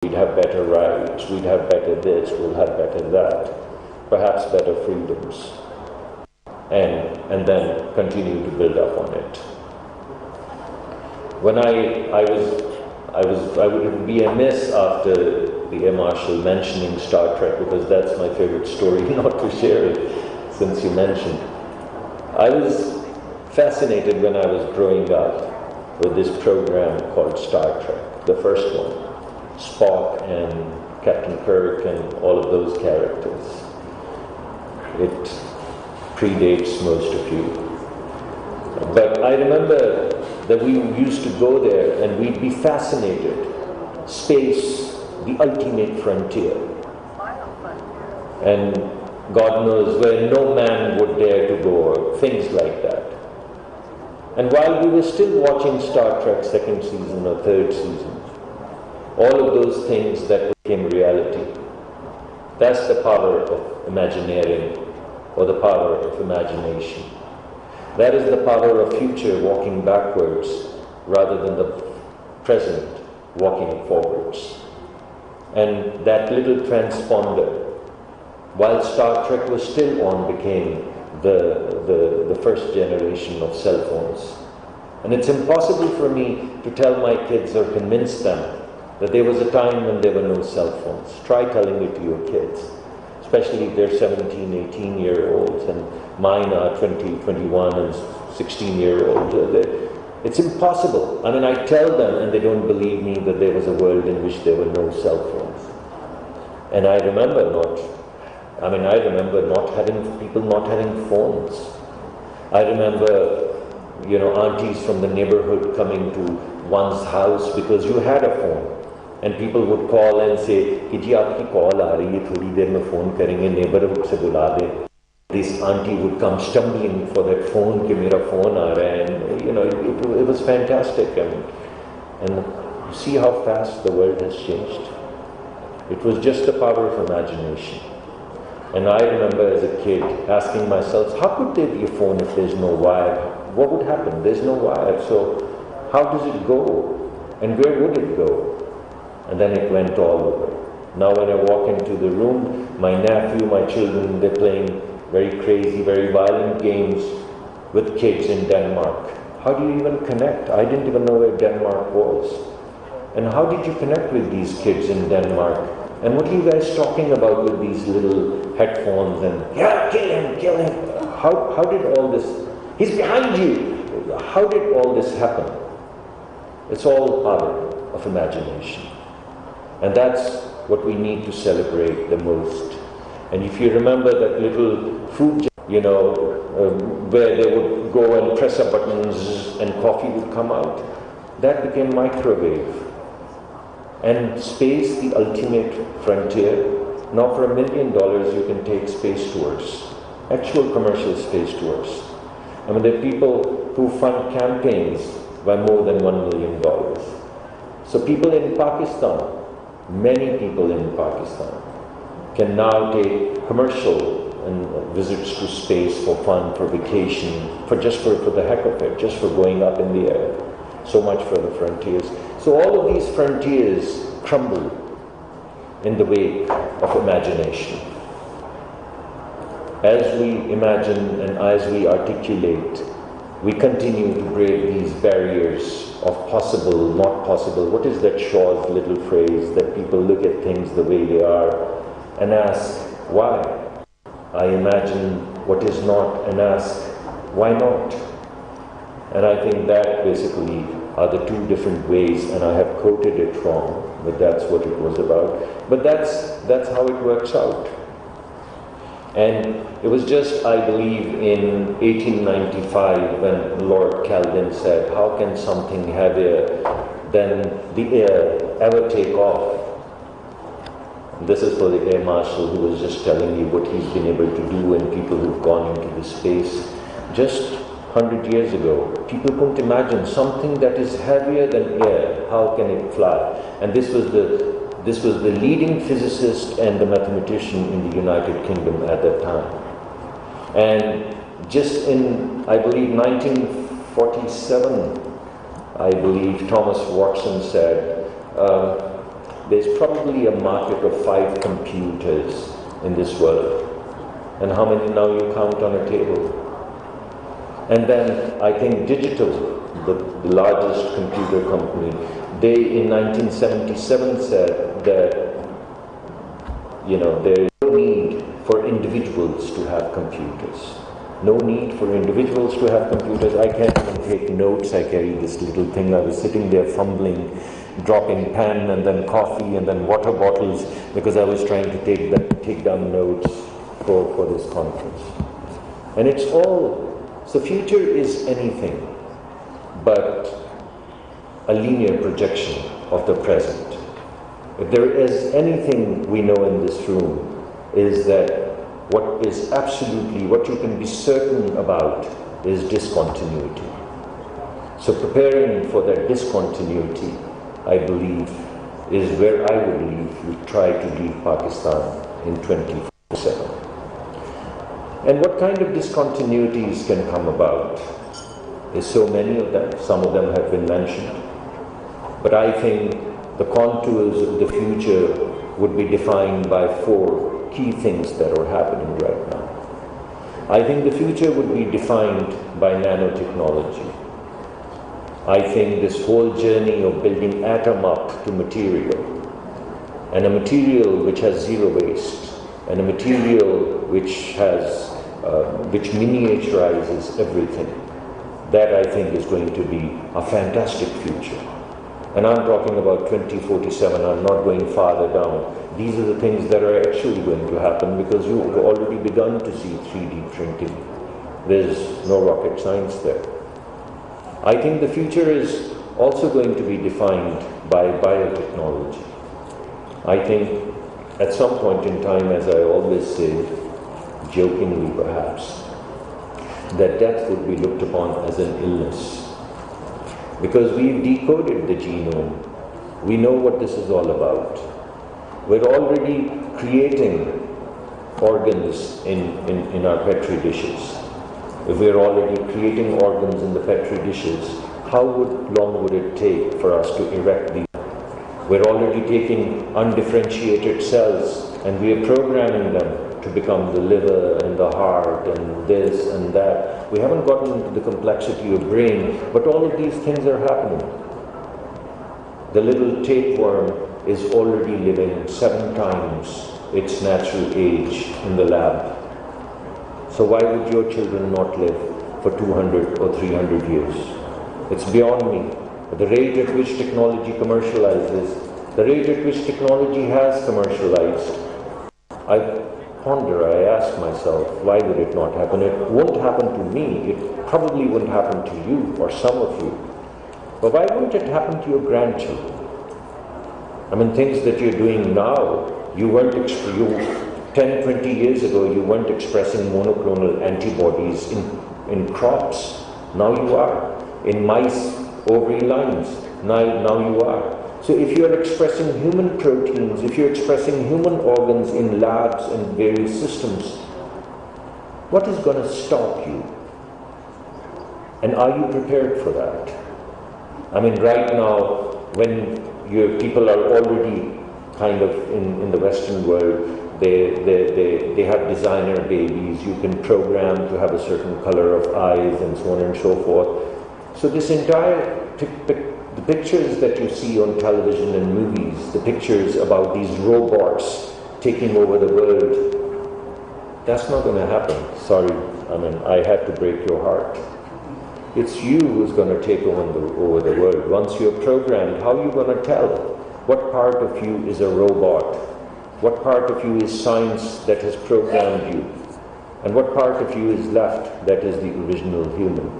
we'd have better rights, we'd have better this, we'll have better that, perhaps better freedoms, and then continue to build up on it. When I would be amiss after the Air Marshal mentioning Star Trek, because that's my favorite story, not to share it since you mentioned. I was fascinated when I was growing up with this program called Star Trek, the first one, Spock and Captain Kirk and all of those characters. It predates most of you. But I remember that we used to go there and we'd be fascinated. Space, the ultimate frontier. And God knows where no man would dare to go, or things like that. And while we were still watching Star Trek second season or third season, all of those things that became reality. That's the power of Imagineering, or the power of imagination. That is the power of future walking backwards rather than the present walking forwards. And that little transponder, while Star Trek was still on, became the first generation of cell phones. And it's impossible for me to tell my kids or convince them that there was a time when there were no cell phones. Try telling it to your kids, especially if they're 17, 18-year-olds, and mine are 20, 21, and 16-year-olds. It's impossible. I mean, I tell them and they don't believe me that there was a world in which there were no cell phones. And I remember people not having phones. I remember, aunties from the neighborhood coming to one's house because you had a phone. And people would call and say, "Ki ji, aapki call aa rahi hai, thodi der mein phone karenge, neighborhood se bula de." This auntie would come stumbling for that phone, ki mera phone aa raha hai, and it was fantastic. And you see how fast the world has changed. It was just the power of imagination. And I remember as a kid asking myself, how could there be a phone if there's no wire? What would happen? There's no wire, so how does it go? And where would it go? And then it went all over. Now when I walk into the room, my nephew, my children, they're playing very crazy, very violent games with kids in Denmark. How do you even connect? I didn't even know where Denmark was. And how did you connect with these kids in Denmark? And what are you guys talking about with these little headphones and, yeah, kill him. How did all this, he's behind you. How did all this happen? It's all power of imagination. And that's what we need to celebrate the most. And if you remember that little food, where they would go and press a button and coffee would come out, that became microwave. And space, the ultimate frontier. Now for $1 million you can take space tours, actual commercial space tours. I mean, there are people who fund campaigns by more than $1 million. So people in Pakistan, many people in Pakistan can now take commercial and visits to space for fun, for vacation, just for the heck of it, just for going up in the air. So much for the frontiers. So all of these frontiers crumble in the wake of imagination. As we imagine and as we articulate, we continue to break these barriers of possible, not possible. What is that Shaw's little phrase that people look at things the way they are and ask, why? I imagine what is not and ask, why not? And I think that basically are the two different ways, and I have quoted it wrong, but that's what it was about. But that's how it works out. And it was just, I believe, in 1895 when Lord Kelvin said, how can something heavier than the air ever take off? This is for the Air Marshal who was just telling you what he's been able to do and people who've gone into the space. Just 100 years ago, people couldn't imagine something that is heavier than air. How can it fly? And this was the leading physicist and the mathematician in the United Kingdom at that time. And just in, I believe, 1947, I believe Thomas Watson said, there's probably a market of 5 computers in this world. And how many now you count on a table? And then I think Digital, the largest computer company, they in 1977 said that, there is no need for individuals to have computers. No need for individuals to have computers. I can't even take notes. I carry this little thing. I was sitting there fumbling, dropping pen and then coffee and then water bottles because I was trying to take down notes for this conference. And it's all, so future is anything but a linear projection of the present. If there is anything we know in this room, is that what is absolutely, what you can be certain about is discontinuity. So preparing for that discontinuity, I believe, is where I would leave, we try to leave Pakistan in 2047. And what kind of discontinuities can come about? There's so many of them, some of them have been mentioned. But I think the contours of the future would be defined by 4 key things that are happening right now. I think the future would be defined by nanotechnology. I think this whole journey of building atom up to material, and a material which has 0 waste, and a material which has, which miniaturizes everything, that I think is going to be a fantastic future. And I'm talking about 2047, I'm not going farther down. These are the things that are actually going to happen because you've already begun to see 3D printing. There's no rocket science there. I think the future is also going to be defined by biotechnology. I think at some point in time, as I always say, jokingly perhaps, that death would be looked upon as an illness. Because we've decoded the genome, we know what this is all about. We're already creating organs in our petri dishes. If we're already creating organs in the petri dishes, how long would it take for us to erect these? We're already taking undifferentiated cells and we are programming them to become the liver and the heart and this and that. We haven't gotten into the complexity of brain, but all of these things are happening. The little tapeworm is already living 7 times its natural age in the lab. So why would your children not live for 200 or 300 years? It's beyond me. The rate at which technology commercializes, the rate at which technology has commercialized, I ponder, I ask myself, why would it not happen? It won't happen to me, it probably wouldn't happen to you or some of you. But why wouldn't it happen to your grandchildren? I mean, things that you're doing now, you weren't, 10, 20 years ago, you weren't expressing monoclonal antibodies in crops. Now you are. In mice, ovary lines, now you are. So if you're expressing human proteins, if you're expressing human organs in labs and various systems, what is going to stop you? And are you prepared for that? I mean, right now, when your people are already kind of in the Western world, they have designer babies, you can program to have a certain color of eyes and so on and so forth. So this entire, the pictures that you see on television and movies, the pictures about these robots taking over the world, that's not going to happen. Sorry, I mean, I had to break your heart. It's you who's going to take over the world. Once you're programmed, how are you going to tell? What part of you is a robot? What part of you is science that has programmed you? And what part of you is left that is the original human?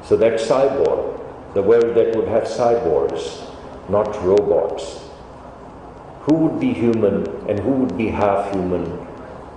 So that cyborg, the world that would have cyborgs, not robots. Who would be human and who would be half human?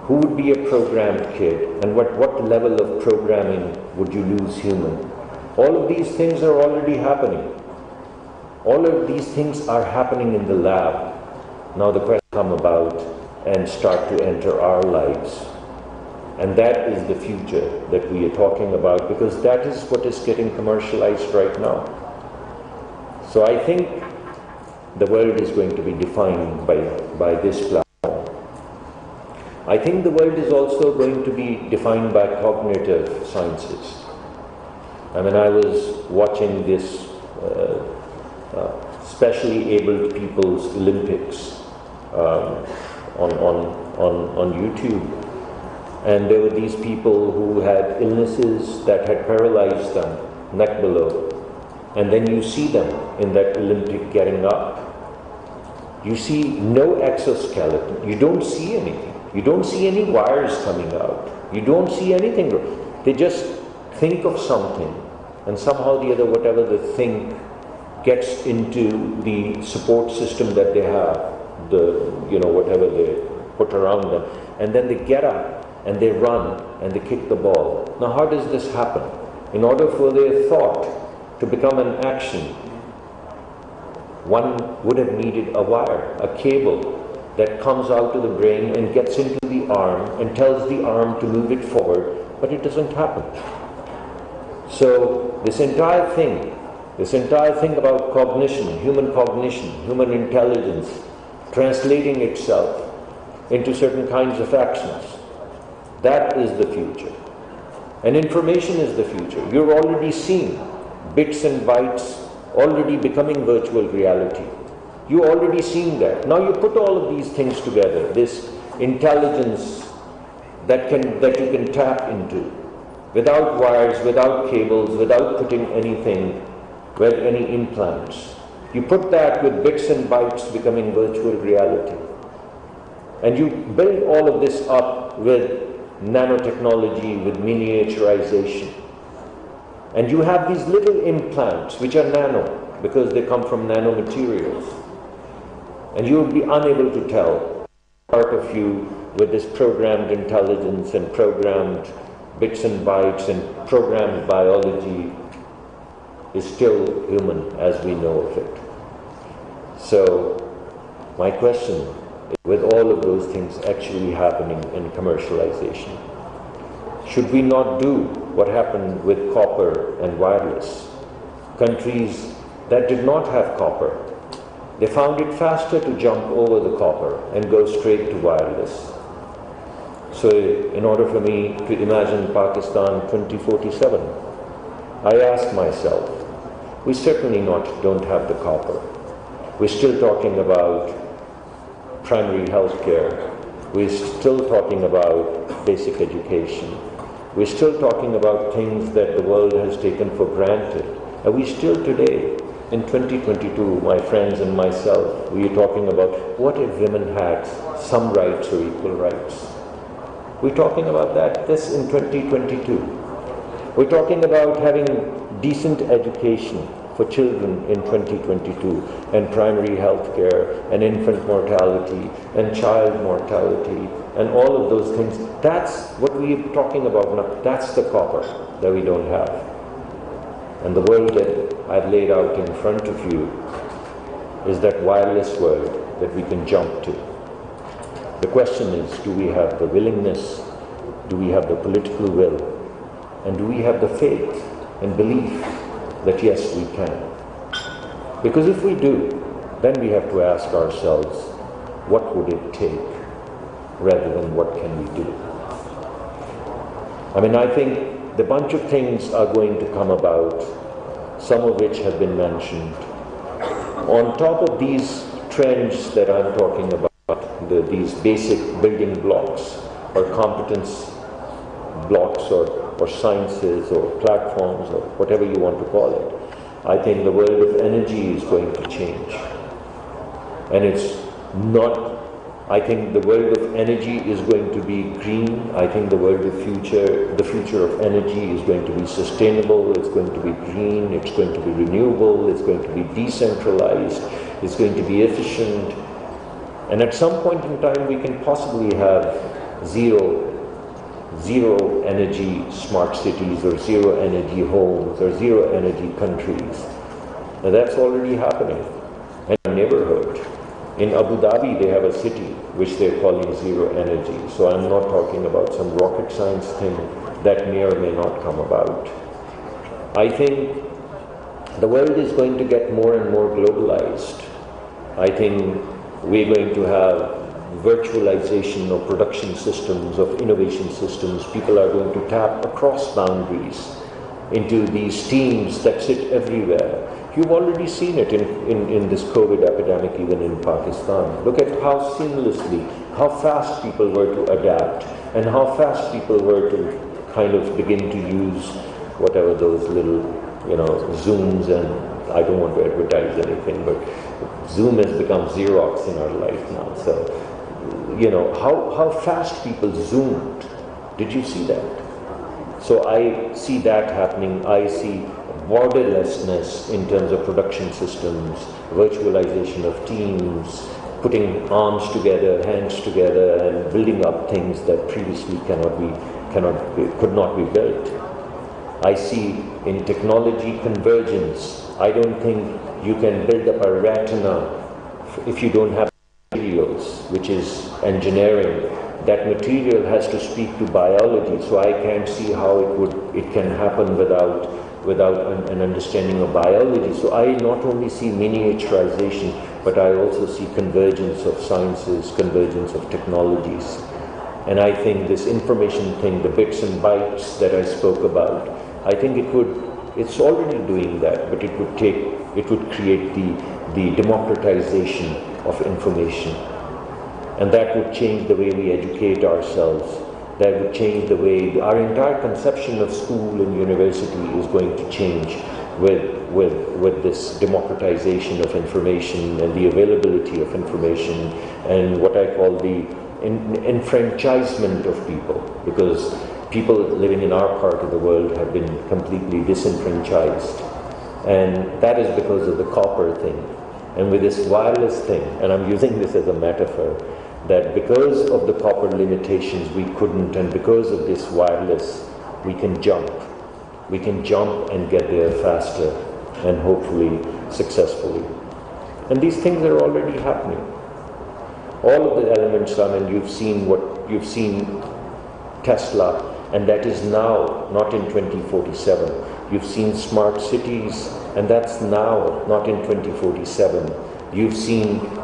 Who would be a programmed kid? And what level of programming would you lose human? All of these things are already happening. All of these things are happening in the lab. Now the questions come about and start to enter our lives. And that is the future that we are talking about, because that is what is getting commercialized right now. So I think the world is going to be defined by this platform. I think the world is also going to be defined by cognitive sciences. I mean, I was watching this specially abled people's Olympics on YouTube, and there were these people who had illnesses that had paralyzed them, neck below, and then you see them in that Olympic getting up. You see no exoskeleton, you don't see anything, you don't see any wires coming out, you don't see anything. They just think of something, and somehow or the other, whatever they think gets into the support system that they have, whatever they put around them, and then they get up and they run and they kick the ball. Now, how does this happen? In order for their thought to become an action, one would have needed a wire, a cable that comes out of the brain and gets into the arm and tells the arm to move it forward, but it doesn't happen. So this entire thing about cognition, human intelligence, translating itself into certain kinds of actions, that is the future. And information is the future. You're already seeing bits and bytes already becoming virtual reality. You're already seeing that. Now you put all of these things together, this intelligence that you can tap into, without wires, without cables, without putting anything, with any implants. You put that with bits and bytes becoming virtual reality. And you build all of this up with nanotechnology, with miniaturization. And you have these little implants which are nano, because they come from nanomaterials. And you will be unable to tell. Part of you with this programmed intelligence and programmed bits and bytes and programmed biology is still human as we know of it. So my question is, with all of those things actually happening in commercialization, should we not do what happened with copper and wireless? Countries that did not have copper, they found it faster to jump over the copper and go straight to wireless. So in order for me to imagine Pakistan 2047, I ask myself, we certainly don't have the copper. We're still talking about primary health care. We're still talking about basic education. We're still talking about things that the world has taken for granted. And we still today, in 2022, my friends and myself, we are talking about what if women had some rights or equal rights. We're talking about that, this in 2022. We're talking about having decent education for children in 2022, and primary health care, and infant mortality, and child mortality, and all of those things. That's what we're talking about now. That's the copper that we don't have. And the world that I've laid out in front of you is that wireless world that we can jump to. The question is, do we have the willingness, do we have the political will, and do we have the faith and belief that yes, we can? Because if we do, then we have to ask ourselves, what would it take, rather than what can we do? I mean, I think the bunch of things are going to come about, some of which have been mentioned. On top of these trends that I'm talking about, these basic building blocks, or competence blocks, or sciences, or platforms, or whatever you want to call it, I think the world of energy is going to change. And it's not, I think the world of energy is going to be green. I think the world of the future of energy is going to be sustainable, it's going to be green, it's going to be renewable, it's going to be decentralized, it's going to be efficient. And at some point in time we can possibly have zero energy smart cities, or zero energy homes, or zero energy countries. Now that's already happening in a neighborhood. In Abu Dhabi they have a city which they're calling zero energy. So I'm not talking about some rocket science thing that may or may not come about. I think the world is going to get more and more globalized. I think we're going to have virtualization of production systems, of innovation systems. People are going to tap across boundaries into these teams that sit everywhere. You've already seen it in this COVID epidemic, even in Pakistan. Look at how seamlessly, how fast people were to adapt, and how fast people were to kind of begin to use whatever those little, Zooms, and I don't want to advertise anything, but Zoom has become Xerox in our life now. So, how fast people zoomed. Did you see that? So I see that happening. I see borderlessness in terms of production systems, virtualization of teams, putting arms together, hands together, and building up things that previously could not be built. I see in technology convergence. I don't think you can build up a retina if you don't have materials, which is engineering. That material has to speak to biology, so I can't see how it can happen without an understanding of biology. So I not only see miniaturization, but I also see convergence of sciences, convergence of technologies. And I think this information thing, the bits and bytes that I spoke about, I think it's already doing that, but it would create the democratization of information. And that would change the way we educate ourselves. That would change the way our entire conception of school and university is going to change with this democratization of information and the availability of information and what I call the enfranchisement of people, because people living in our part of the world have been completely disenfranchised. And that is because of the copper thing. And with this wireless thing, and I'm using this as a metaphor, that because of the copper limitations we couldn't, and because of this wireless we can jump. We can jump and get there faster and hopefully successfully. And these things are already happening. All of the elements, you've seen Tesla, and that is now, not in 2047. You've seen smart cities, and that's now, not in 2047. You've seen